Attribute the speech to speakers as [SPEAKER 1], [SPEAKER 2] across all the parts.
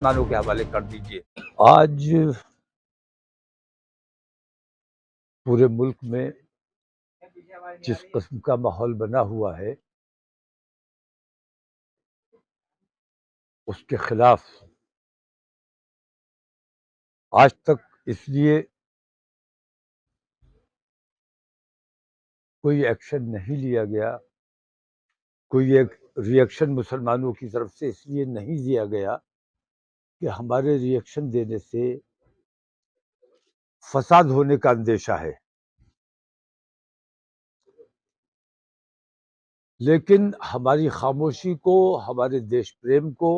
[SPEAKER 1] मेहमानों के हवाले कर दीजिए। आज पूरे मुल्क में जिस किस्म का माहौल बना हुआ है, उसके खिलाफ आज तक इसलिए कोई एक्शन नहीं लिया गया, कोई एक रिएक्शन मुसलमानों की तरफ से इसलिए नहीं दिया गया कि हमारे रिएक्शन देने से फसाद होने का अंदेशा है। लेकिन हमारी खामोशी को, हमारे देश प्रेम को,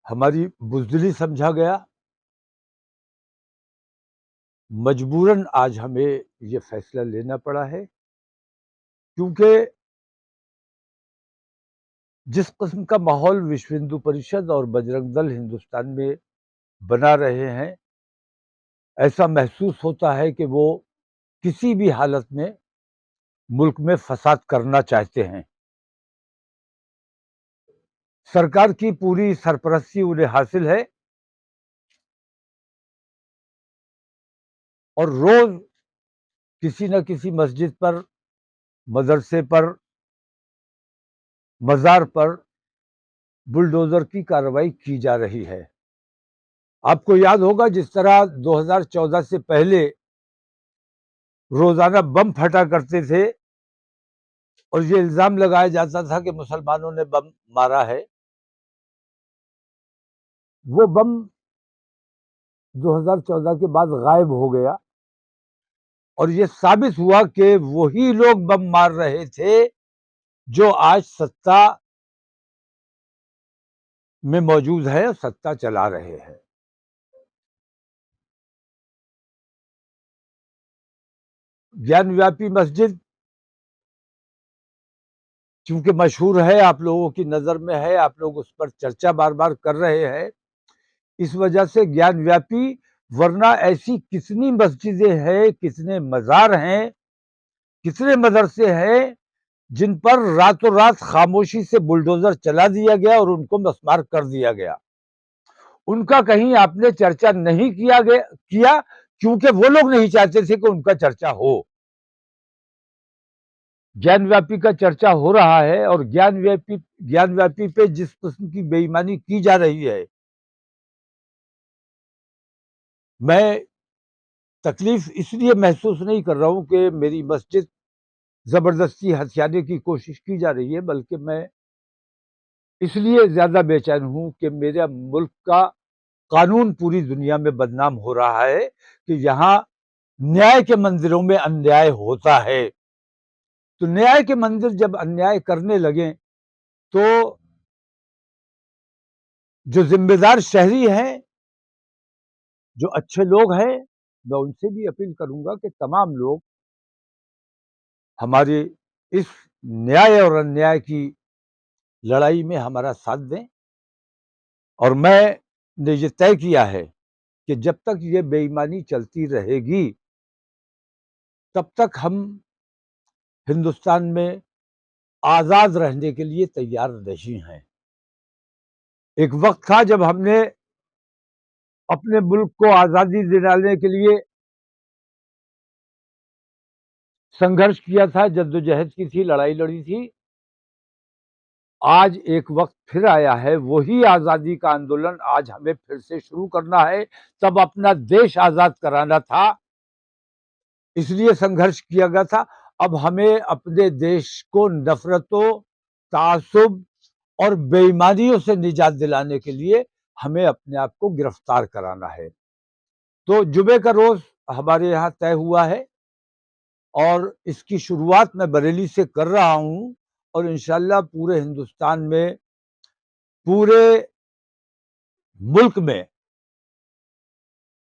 [SPEAKER 1] हमारी बुज़दिली समझा गया। मजबूरन आज हमें ये फैसला लेना पड़ा है, क्योंकि जिस किस्म का माहौल विश्व हिंदू परिषद और बजरंग दल हिंदुस्तान में बना रहे हैं, ऐसा महसूस होता है कि वो किसी भी हालत में मुल्क में फसाद करना चाहते हैं। सरकार की पूरी सरपरस्ती उन्हें हासिल है और रोज किसी न किसी मस्जिद पर, मदरसे पर, मजार पर बुलडोजर की कार्रवाई की जा रही है। आपको याद होगा, जिस तरह 2014 से पहले रोजाना बम फटा करते थे और ये इल्जाम लगाया जाता था कि मुसलमानों ने बम मारा है, वो बम 2014 के बाद गायब हो गया और ये साबित हुआ कि वही लोग बम मार रहे थे जो आज सत्ता में मौजूद है और सत्ता चला रहे हैं। ज्ञानव्यापी मस्जिद चूंकि मशहूर है, आप लोगों की नजर में है, आप लोग उस पर चर्चा बार बार कर रहे हैं, इस वजह से ज्ञानव्यापी। वरना ऐसी कितनी मस्जिदें हैं, कितने मजार हैं, कितने मदरसे हैं जिन पर रातों रात खामोशी से बुलडोजर चला दिया गया और उनको मस्मार कर दिया गया। उनका कहीं आपने चर्चा नहीं किया, क्योंकि वो लोग नहीं चाहते थे कि उनका चर्चा हो। ज्ञानव्यापी का चर्चा हो रहा है और ज्ञानव्यापी पे जिस किस्म की बेईमानी की जा रही है, मैं तकलीफ इसलिए महसूस नहीं कर रहा हूं कि मेरी मस्जिद जबरदस्ती हथियाने की कोशिश की जा रही है, बल्कि मैं इसलिए ज्यादा बेचैन हूं कि मेरा मुल्क का कानून पूरी दुनिया में बदनाम हो रहा है कि यहाँ न्याय के मंदिरों में अन्याय होता है। तो न्याय के मंदिर जब अन्याय करने लगे, तो जो जिम्मेदार शहरी हैं, जो अच्छे लोग हैं, मैं उनसे भी अपील करूंगा कि तमाम लोग हमारे इस न्याय और अन्याय की लड़ाई में हमारा साथ दें। और मैंने ये तय किया है कि जब तक ये बेईमानी चलती रहेगी, तब तक हम हिंदुस्तान में आजाद रहने के लिए तैयार नहीं हैं। एक वक्त था जब हमने अपने मुल्क को आजादी दिलाने के लिए संघर्ष किया था, जद्दोजहद की थी, लड़ाई लड़ी थी। आज एक वक्त फिर आया है, वही आजादी का आंदोलन आज हमें फिर से शुरू करना है। तब अपना देश आजाद कराना था, इसलिए संघर्ष किया गया था। अब हमें अपने देश को नफरतों, तासुब और बेईमानियों से निजात दिलाने के लिए हमें अपने आप को गिरफ्तार कराना है। तो जुमे का रोज हमारे यहाँ तय हुआ है और इसकी शुरुआत मैं बरेली से कर रहा हूं और इंशाल्लाह पूरे हिंदुस्तान में, पूरे मुल्क में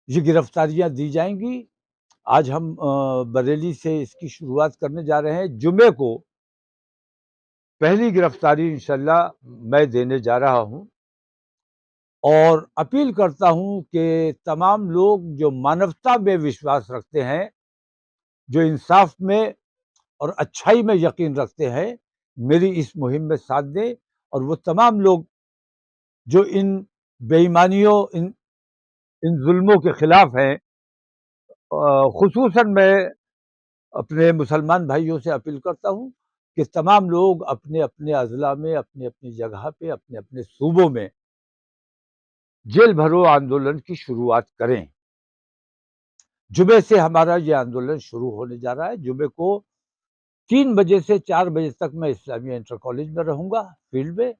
[SPEAKER 1] ये गिरफ्तारियां दी जाएंगी। आज हम बरेली से इसकी शुरुआत करने जा रहे हैं। जुमे को पहली गिरफ्तारी इंशाल्लाह मैं देने जा रहा हूं और अपील करता हूं कि तमाम लोग जो मानवता में विश्वास रखते हैं, जो इंसाफ में और अच्छाई में यकीन रखते हैं, मेरी इस मुहिम में साथ दें और वो तमाम लोग जो इन बेईमानियों, इन जुल्मों के खिलाफ हैं, खुसूसन मैं अपने मुसलमान भाइयों से अपील करता हूँ कि तमाम लोग अपने अपने अजला में, अपनी अपनी जगह पे, अपने अपने सूबों में जेल भरो आंदोलन की शुरुआत करें। जुमे से हमारा ये आंदोलन शुरू होने जा रहा है। जुमे को 3 बजे से 4 बजे तक मैं इस्लामिया इंटर कॉलेज में रहूंगा फील्ड में,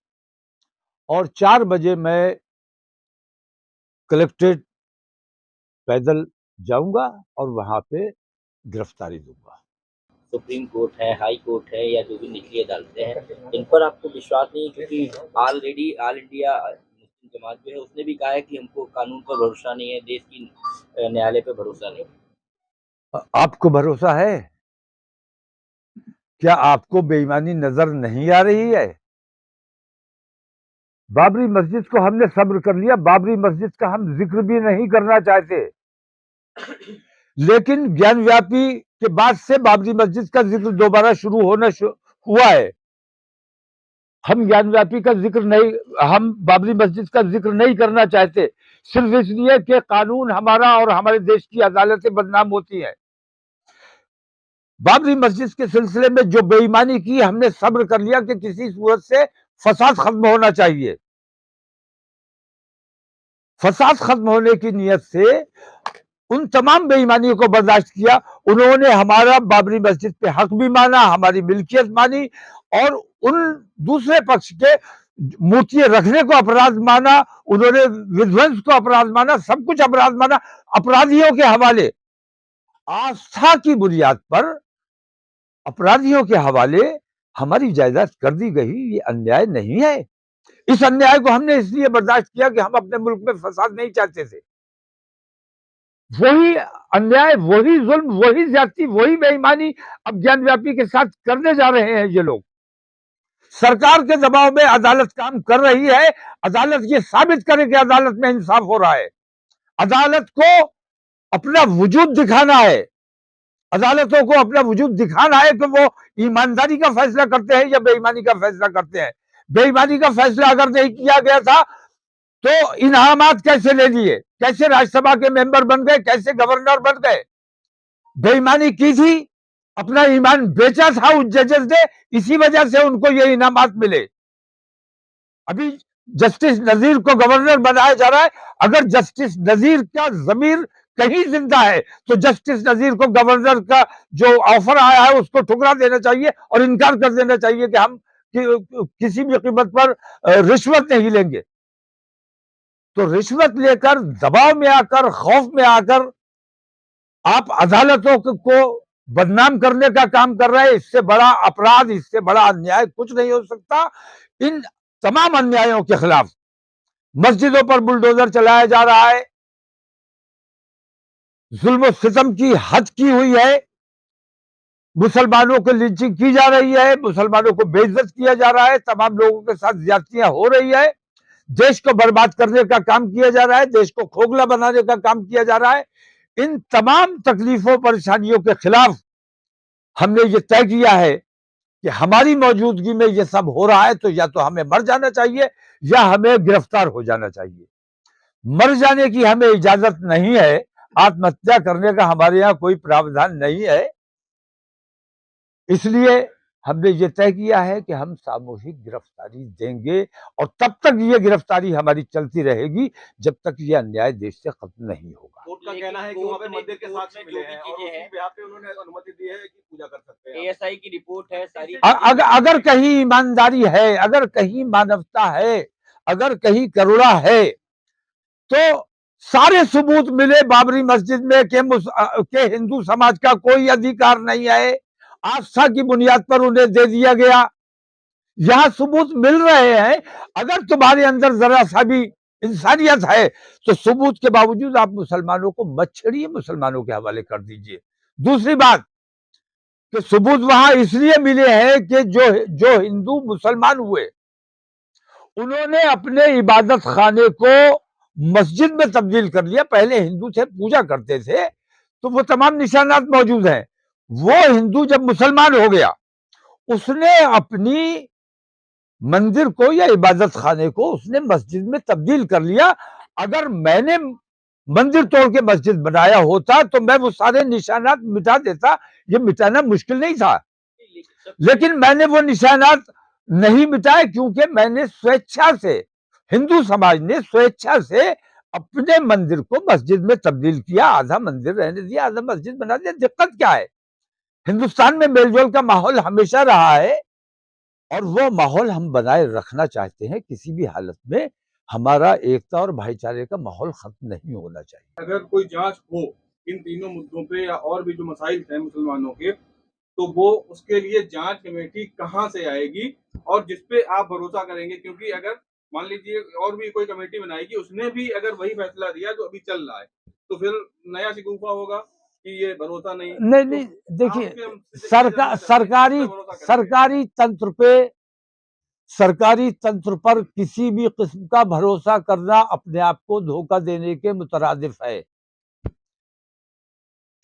[SPEAKER 1] और 4 बजे मैं कलेक्ट्रेट पैदल जाऊंगा और वहां पे गिरफ्तारी दूंगा।
[SPEAKER 2] सुप्रीम कोर्ट है, हाई कोर्ट है, या जो भी निचली अदालतें हैं, इन पर आपको विश्वास नहीं? क्योंकि ऑलरेडी ऑल इंडिया मुस्लिम जमात जो है उसने भी कहा है कि हमको कानून पर भरोसा नहीं है, देश की न्यायालय पर भरोसा नहीं।
[SPEAKER 1] आपको भरोसा है? क्या आपको बेईमानी नजर नहीं आ रही है? बाबरी मस्जिद को हमने सब्र कर लिया, बाबरी मस्जिद का हम जिक्र भी नहीं करना चाहते, लेकिन ज्ञानव्यापी के बाद से बाबरी मस्जिद का जिक्र दोबारा शुरू होना हुआ है। हम ज्ञानव्यापी का जिक्र नहीं, हम बाबरी मस्जिद का जिक्र नहीं करना चाहते, सिर्फ इसलिए कि कानून हमारा और हमारे देश की अदालतें बदनाम होती हैं। बाबरी मस्जिद के सिलसिले में जो बेईमानी की, हमने सब्र कर लिया कि किसी सूरत से फसाद खत्म होना चाहिए। फसाद खत्म होने की नीयत से उन तमाम बेईमानियों को बर्दाश्त किया। उन्होंने हमारा बाबरी मस्जिद पे हक भी माना, हमारी मिल्कियत मानी, और उन दूसरे पक्ष के मूर्तियां रखने को अपराध माना, उन्होंने विध्वंस को अपराध माना, सब कुछ अपराध माना। अपराधियों के हवाले, आस्था की बुनियाद पर अपराधियों के हवाले हमारी जायदाद कर दी गई, ये अन्याय नहीं है। इस अन्याय को हमने इसलिए बर्दाश्त किया कि हम अपने मुल्क में फसाद नहीं चाहते थे। वही अन्याय, वही जुल्म, वही ज्यादती, वही बेईमानी अब ज्ञानव्यापी के साथ करने जा रहे हैं ये लोग। सरकार के दबाव में अदालत काम कर रही है। अदालत ये साबित करे कि अदालत में इंसाफ हो रहा है। अदालत को अपना वजूद दिखाना है। अदालतों को अपना वजूद दिखाना है कि वो ईमानदारी का फैसला करते हैं या बेईमानी का फैसला करते हैं। बेईमानी का फैसला अगर नहीं किया गया था तो इनामात कैसे ले लिए, कैसे राज्यसभा के मेंबर बन गए, कैसे गवर्नर बन गए? बेईमानी की थी, अपना ईमान बेचा था उस जजेस ने, इसी वजह से उनको ये इनामात मिले। अभी जस्टिस नजीर को गवर्नर बनाया जा रहा है। अगर जस्टिस नजीर का जमीर कहीं जिंदा है तो जस्टिस नजीर को गवर्नर का जो ऑफर आया है उसको ठुकरा देना चाहिए और इनकार कर देना चाहिए कि हम किसी भी कीमत पर रिश्वत नहीं लेंगे। तो रिश्वत लेकर, दबाव में आकर, खौफ में आकर आप अदालतों को बदनाम करने का काम कर रहे हैं। इससे बड़ा अपराध, इससे बड़ा अन्याय कुछ नहीं हो सकता। इन तमाम अन्यायों के खिलाफ मस्जिदों पर बुलडोजर चलाया जा रहा है, जुल्म सितम की हद की हुई है, मुसलमानों को लिंचिंग की जा रही है, मुसलमानों को बेइज्जत किया जा रहा है, तमाम लोगों के साथ ज्यादतियां हो रही है, देश को बर्बाद करने का काम किया जा रहा है, देश को खोखला बनाने का काम किया जा रहा है। इन तमाम तकलीफों, परेशानियों के खिलाफ हमने ये तय किया है कि हमारी मौजूदगी में ये सब हो रहा है तो या तो हमें मर जाना चाहिए या हमें गिरफ्तार हो जाना चाहिए। मर जाने की हमें इजाजत नहीं है, आत्महत्या करने का हमारे यहाँ कोई प्रावधान नहीं है। इसलिए हमने ये तय किया है कि हम सामूहिक गिरफ्तारी देंगे और तब तक ये गिरफ्तारी हमारी चलती रहेगी जब तक ये अन्याय देश से खत्म नहीं होगा।
[SPEAKER 3] कोर्ट का कहना है कि वहाँ पे मंदिर के साक्ष्य मिले हैं और उसी पे पे उन्होंने अनुमति दी है कि पूजा कर सकते हैं।
[SPEAKER 2] एएसआई की रिपोर्ट है सारी।
[SPEAKER 1] अगर कहीं ईमानदारी है, अगर कहीं मानवता है, अगर कहीं करुणा है, तो सारे सबूत मिले बाबरी मस्जिद में के हिंदू समाज का कोई अधिकार नहीं है, आस्था की बुनियाद पर उन्हें दे दिया गया। यहां सबूत मिल रहे हैं। अगर तुम्हारे अंदर जरा सा भी इंसानियत है तो सबूत के बावजूद आप मुसलमानों को मत छेड़िए, मुसलमानों के हवाले कर दीजिए। दूसरी बात कि सबूत वहां इसलिए मिले हैं कि जो हिंदू मुसलमान हुए उन्होंने अपने इबादत खाने को मस्जिद में तब्दील कर लिया। पहले हिंदू थे, पूजा करते थे, तो वो तमाम निशानात मौजूद हैं। वो हिंदू जब मुसलमान हो गया, उसने अपनी मंदिर को या इबादत खाने को उसने मस्जिद में तब्दील कर लिया। अगर मैंने मंदिर तोड़ के मस्जिद बनाया होता तो मैं वो सारे निशानात मिटा देता। ये मिटाना मुश्किल नहीं था, लेकिन मैंने वो निशानात नहीं मिटाए क्योंकि मैंने स्वेच्छा से, हिंदू समाज ने स्वेच्छा से अपने मंदिर को मस्जिद में तब्दील किया। आधा मंदिर रहने दिया, आधा मस्जिद बना दिया। दिक्कत क्या है? हिंदुस्तान में मेलजोल का माहौल हमेशा रहा है और वो माहौल हम बनाए रखना चाहते हैं। किसी भी हालत में हमारा एकता और भाईचारे का माहौल खत्म नहीं होना चाहिए।
[SPEAKER 3] अगर कोई जांच हो इन तीनों मुद्दों पे या और भी जो मसाइल हैं मुसलमानों के, तो वो उसके लिए जांच कमेटी कहाँ से आएगी और जिसपे आप भरोसा करेंगे? क्योंकि अगर मान लीजिए और भी कोई कमेटी बनाएगी, उसने भी अगर वही फैसला दिया जो अभी चल रहा है, तो फिर नया शिकूफा होगा कि ये भरोसा नहीं।
[SPEAKER 1] नहीं, देखिए, सरकारी तंत्र पर किसी भी किस्म का भरोसा करना अपने आप को धोखा देने के मुतरादिफ है,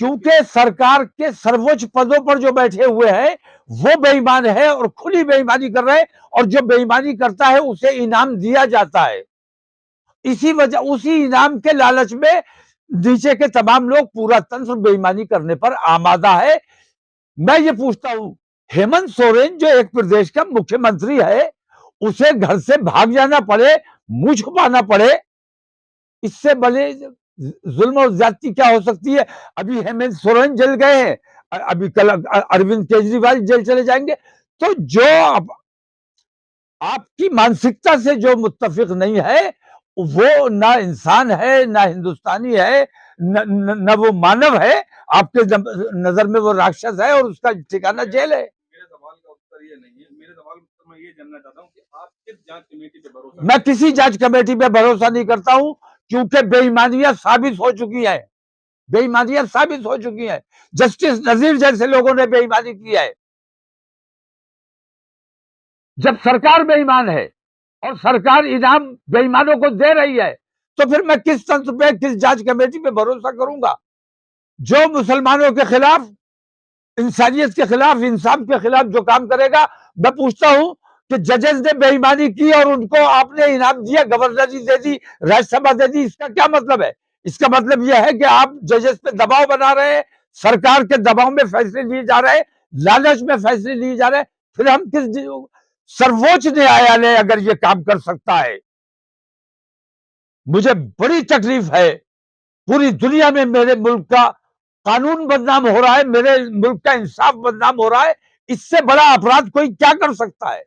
[SPEAKER 1] क्योंकि सरकार के सर्वोच्च पदों पर जो बैठे हुए हैं वो बेईमान है और खुली बेईमानी कर रहे हैं, और जो बेईमानी करता है उसे इनाम दिया जाता है। इसी वजह, उसी इनाम के लालच में नीचे के तमाम लोग, पूरा तंत्र बेईमानी करने पर आमादा है। मैं ये पूछता हूं, हेमंत सोरेन जो एक प्रदेश का मुख्यमंत्री है, उसे घर से भाग जाना पड़े, मुंह छुपाना पड़े, इससे बड़े जुल्म और ज्यादती क्या हो सकती है? अभी हेमंत सोरेन जेल गए हैं, अभी कल अरविंद केजरीवाल जेल चले जाएंगे। तो जो आपकी मानसिकता से जो मुत्तफिक नहीं है वो ना इंसान है, ना हिंदुस्तानी है, न वो मानव है। आपके नजर में वो राक्षस है और उसका ठिकाना जेल है।
[SPEAKER 3] मेरे सवाल का उत्तर ये नहीं है। मेरे सवाल का उत्तर मैं ये जानना चाहता हूँ कि आप किस जांच कमेटी पे भरोसा?
[SPEAKER 1] मैं किसी जांच कमेटी पे भरोसा नहीं करता हूं, क्योंकि बेईमानियां साबित हो चुकी है। बेईमानियां साबित हो चुकी है। जस्टिस नजीर जैसे लोगों ने बेईमानी की है। जब सरकार बेईमान है और सरकार इनाम बेईमानों को दे रही है, तो फिर मैं किस तंत्र पे, किस जांच कमेटी पे भरोसा करूंगा? जो मुसलमानों के खिलाफ, इंसानियत के खिलाफ, इंसाफ के खिलाफ जो काम करेगा। मैं पूछता हूं कि जजेस ने बेईमानी की और उनको आपने इनाम दिया, गवर्नर जी दे दी, राज्यसभा दे दी, इसका क्या मतलब है? इसका मतलब यह है कि आप जजेस पे दबाव बना रहे हैं, सरकार के दबाव में फैसले लिए जा रहे हैं, लालच में फैसले लिए जा रहे हैं। फिर हम किस, सर्वोच्च न्यायालय अगर ये काम कर सकता है, मुझे बड़ी तकलीफ है। पूरी दुनिया में मेरे मुल्क का कानून बदनाम हो रहा है, मेरे मुल्क का इंसाफ बदनाम हो रहा है। इससे बड़ा अपराध कोई क्या कर सकता है?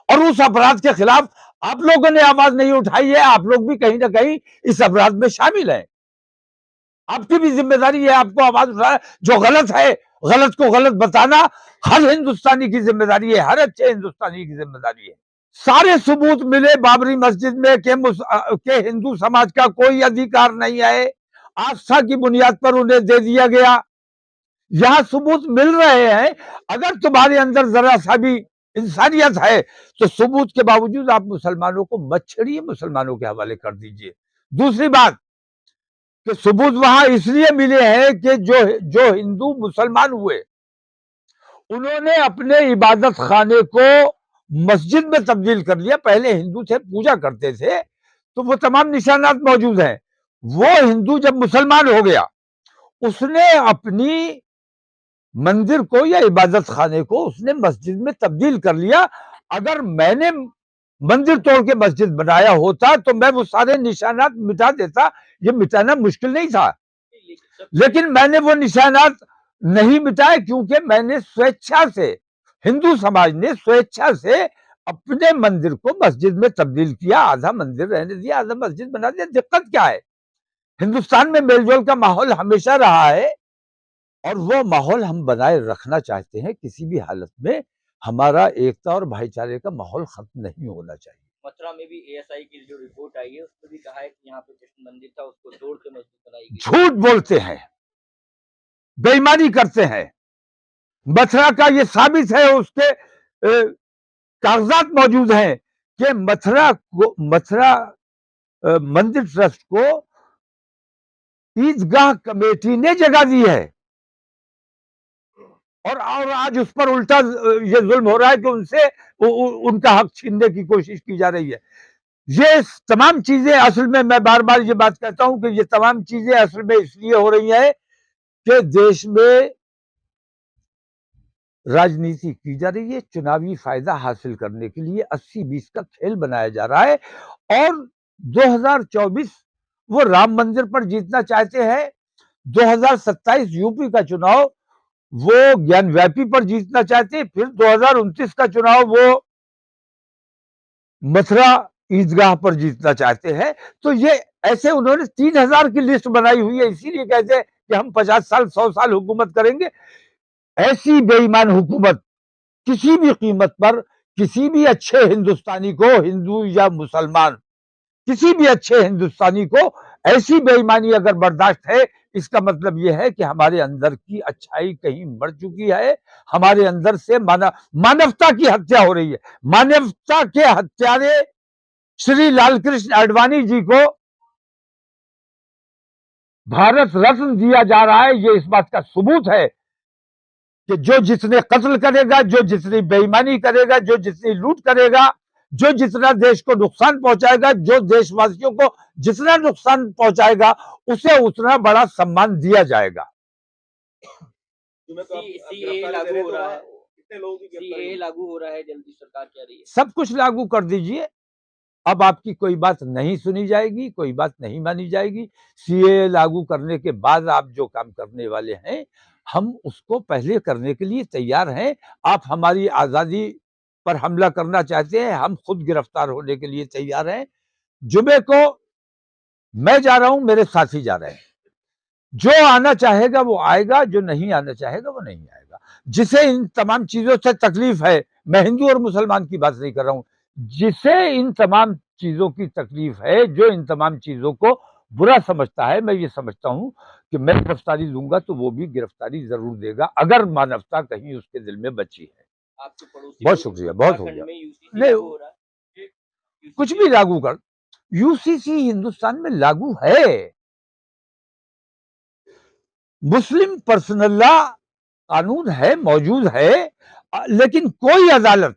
[SPEAKER 1] और उस अपराध के खिलाफ आप लोगों ने आवाज नहीं उठाई है। आप लोग भी कहीं ना कहीं इस अपराध में शामिल हैं। आपकी भी जिम्मेदारी है आपको आवाज उठाना। जो गलत है, गलत को गलत बताना हर हिंदुस्तानी की जिम्मेदारी है, हर अच्छे हिंदुस्तानी की जिम्मेदारी है। सारे सबूत मिले बाबरी मस्जिद में के हिंदू समाज का कोई अधिकार नहीं है, आस्था की बुनियाद पर उन्हें दे दिया गया। यहां सबूत मिल रहे हैं। अगर तुम्हारे अंदर जरा सा भी इंसानियत है तो सबूत के बावजूद आप मुसलमानों को मत छेड़िए, मुसलमानों के हवाले कर दीजिए। दूसरी बात कि सबूत वहां इसलिए मिले हैं कि जो हिंदू मुसलमान हुए, उन्होंने अपने इबादत खाने को मस्जिद में तब्दील कर लिया। पहले हिंदू थे, पूजा करते थे, तो वो तमाम निशानात मौजूद हैं। वो हिंदू जब मुसलमान हो गया, उसने अपनी मंदिर को या इबादत खाने को उसने मस्जिद में तब्दील कर लिया। अगर मैंने मंदिर तोड़ के मस्जिद बनाया होता तो मैं वो सारे निशानात मिटा देता। ये मिटाना मुश्किल नहीं था, लेकिन मैंने वो निशानात नहीं मिटाए क्योंकि मैंने स्वेच्छा से, हिंदू समाज ने स्वेच्छा से अपने मंदिर को मस्जिद में तब्दील किया। आधा मंदिर रहने दिया, आधा मस्जिद बना दिया। दिक्कत क्या है? हिंदुस्तान में मेलजोल का माहौल हमेशा रहा है और वो माहौल हम बनाए रखना चाहते हैं। किसी भी हालत में हमारा एकता और भाईचारे का माहौल खत्म नहीं होना चाहिए।
[SPEAKER 2] मथुरा में भी एएसआई की जो रिपोर्ट आई है उसमें भी कहा है कि यहाँ पे कृष्ण मंदिर था, उसको तोड़ के मस्जिद बनाई गई।
[SPEAKER 1] झूठ बोलते हैं, बेईमानी करते हैं। मथुरा का ये साबित है, उसके कागजात मौजूद हैं कि मथुरा मंदिर ट्रस्ट को ईदगाह कमेटी ने जगह दी है। और आज उस पर उल्टा ये जुल्म हो रहा है कि उनसे उनका हक छीनने की कोशिश की जा रही है। ये तमाम चीजें असल में, मैं बार बार ये बात कहता हूं कि ये तमाम चीजें असल में इसलिए हो रही है कि देश में राजनीति की जा रही है, चुनावी फायदा हासिल करने के लिए 80-20 का खेल बनाया जा रहा है। और 2024 वो राम मंदिर पर जीतना चाहते हैं, 2027 यूपी का चुनाव वो ज्ञानव्यापी पर जीतना चाहते हैं, फिर 2029 का चुनाव वो मथुरा ईदगाह पर जीतना चाहते हैं। तो ये ऐसे उन्होंने 3000 की लिस्ट बनाई हुई है, इसीलिए कहते हैं कि हम 50 साल 100 साल हुकूमत करेंगे। ऐसी बेईमान हुकूमत किसी भी कीमत पर किसी भी अच्छे हिंदुस्तानी को, हिंदू या मुसलमान, किसी भी अच्छे हिंदुस्तानी को ऐसी बेईमानी अगर बर्दाश्त है, इसका मतलब यह है कि हमारे अंदर की अच्छाई कहीं मर चुकी है, हमारे अंदर से मानवता की हत्या हो रही है। मानवता के हत्यारे श्री लालकृष्ण आडवाणी जी को भारत रत्न दिया जा रहा है। ये इस बात का सबूत है कि जो जितने कत्ल करेगा, जो जितनी बेईमानी करेगा, जो जितनी लूट करेगा, जो जितना देश को नुकसान पहुंचाएगा, जो देशवासियों को जितना नुकसान पहुंचाएगा, उसे उतना बड़ा सम्मान दिया जाएगा।
[SPEAKER 2] सीए लागू हो रहा है, सीए लागू हो रहा है, जल्दी सरकार कह रही है
[SPEAKER 1] सब कुछ लागू कर दीजिए। अब आपकी कोई बात नहीं सुनी जाएगी, कोई बात नहीं मानी जाएगी। सीए लागू करने के बाद आप जो काम करने वाले हैं, हम उसको पहले करने के लिए तैयार हैं। आप हमारी आजादी पर हमला करना चाहते हैं, हम खुद गिरफ्तार होने के लिए तैयार हैं। जुमे को मैं जा रहा हूं, मेरे साथी जा रहे हैं। जो आना चाहेगा वो आएगा, जो नहीं आना चाहेगा वो नहीं आएगा। जिसे इन तमाम चीजों से तकलीफ है, मैं हिंदू और मुसलमान की बात नहीं कर रहा हूं, जिसे इन तमाम चीजों की तकलीफ है, जो इन तमाम चीजों को बुरा समझता है, मैं ये समझता हूं कि मैं गिरफ्तारी दूंगा तो वो भी गिरफ्तारी जरूर देगा, अगर मानवता कहीं उसके दिल में बची है।
[SPEAKER 2] आपके पड़ोसी
[SPEAKER 1] बहुत शुक्रिया, बहुत हो गया। नहीं,
[SPEAKER 2] लागू हो रहा है,
[SPEAKER 1] कुछ भी लागू कर, यूसीसी हिंदुस्तान में लागू है। मुस्लिम पर्सनल लॉ कानून है, मौजूद है, लेकिन कोई अदालत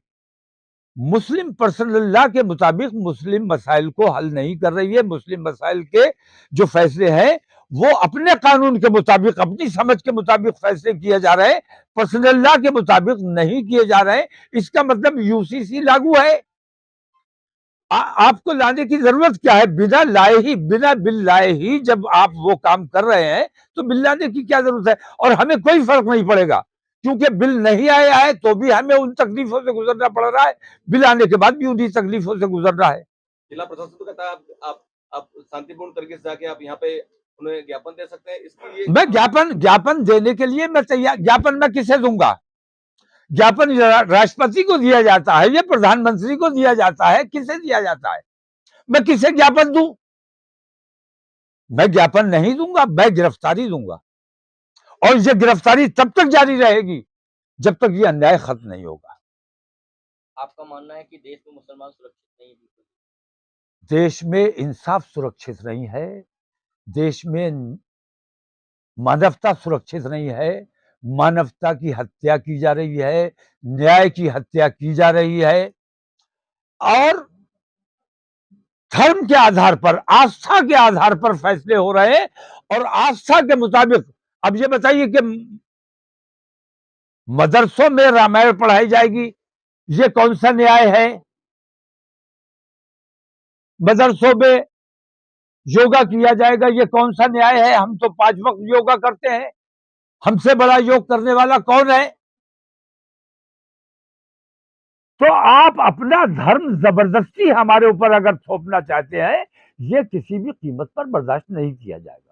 [SPEAKER 1] मुस्लिम पर्सनल लॉ के मुताबिक मुस्लिम मसाइल को हल नहीं कर रही है। मुस्लिम मसाइल के जो फैसले हैं वो अपने कानून के मुताबिक, अपनी समझ के मुताबिक फैसले किए जा रहे हैं, पर्सनल लॉ के मुताबिक नहीं किए जा रहे हैं। इसका मतलब यूसीसी लागू है। आपको लाने की जरूरत क्या है? बिना लाए ही, बिना बिल लाए ही जब आप वो काम कर रहे हैं तो बिल लाने की क्या जरूरत है? और हमें कोई फर्क नहीं पड़ेगा, क्योंकि बिल नहीं आया है तो भी हमें उन तकलीफों से गुजरना पड़ रहा है, बिल आने के बाद भी उन्हीं तकलीफों से गुजरना है।
[SPEAKER 3] जिला प्रशासन तो कहता है आप शांतिपूर्ण तरीके से जाके आप यहाँ पे उन्हें ज्ञापन दे सकते हैं। इसके लिए
[SPEAKER 1] मैं ज्ञापन देने के लिए मैं तैयार। ज्ञापन मैं किसे दूंगा? ज्ञापन राष्ट्रपति को दिया जाता है, ये प्रधानमंत्री को दिया जाता है, किसे दिया जाता है? मैं किसे ज्ञापन दूं? मैं ज्ञापन नहीं दूंगा, मैं गिरफ्तारी दूंगा। और ये गिरफ्तारी तब तक जारी रहेगी जब तक ये अन्याय खत्म नहीं होगा।
[SPEAKER 2] आपका मानना है कि देश में मुसलमान सुरक्षित नहीं है?
[SPEAKER 1] देश में इंसाफ सुरक्षित नहीं है, देश में मानवता सुरक्षित नहीं है, मानवता की हत्या की जा रही है, न्याय की हत्या की जा रही है, और धर्म के आधार पर, आस्था के आधार पर फैसले हो रहे हैं। और आस्था के मुताबिक, अब ये बताइए कि मदरसों में रामायण पढ़ाई जाएगी, ये कौन सा न्याय है? मदरसों में योगा किया जाएगा, ये कौन सा न्याय है? हम तो 5 वक्त योगा करते हैं, हमसे बड़ा योग करने वाला कौन है? तो आप अपना धर्म जबरदस्ती हमारे ऊपर अगर थोपना चाहते हैं, ये किसी भी कीमत पर बर्दाश्त नहीं किया जाएगा।